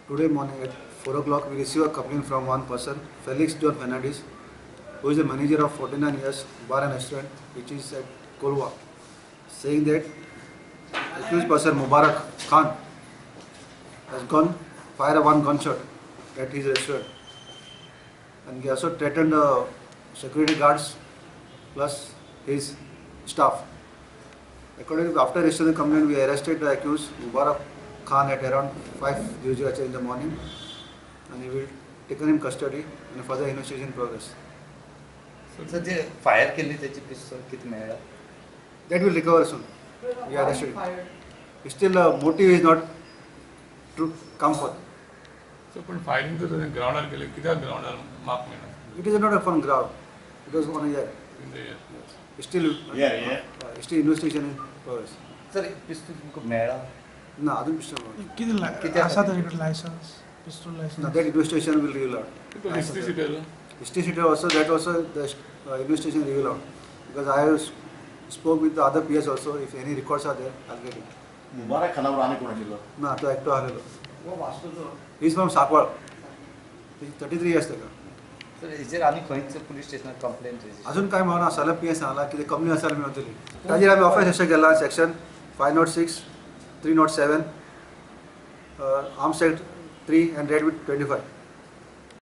Today morning at 4 o'clock, we received a complaint from one person, Felix John Fernandez, who is the manager of 49 years bar and restaurant, which is at Kolwa, saying that accused person Mubarak Khan has gone fire one gunshot at his restaurant, and he also threatened the security guards plus his staff. According to after registering the complaint, we arrested the accused Mubarak Khan at around 5:00 in the morning, and he will taken in custody and further investigation in progress. So the fire केली त्याची पिस्तूल किती मिळाला? That will recover soon. We arrested. Still, motive is not to come forth. So पण firing तर त्याने ग्राउंडवर केले, किती ग्राउंडवर माफ मिळणार? It is not from ground. It was on a year. In the air. Still, still investigation in progress. Sir पिस्तूल तुमको मिळाला? No, अजून pistol. किती असा तरी लायसन्स पिस्तूल No, licence that investigation will reveal out. तो history sheeter History sheet also, that also the investigation reveal out. Because I spoke with the other peers also. If any records are there, I'll get it. मुबारक खानावर आणि कोण दिलं? No, to actor आलेलो. He is from Sakwal. He is 33 years ago. Sir हेचेर आनी खंयच police स्टेशनात complaint register अजून काय म्हणून सलग पी एस सांगला की कंपनी असायला मिळतली ताजेर आम्ही ऑफिस अशें केला section 506 307 arms act 3 and red with 25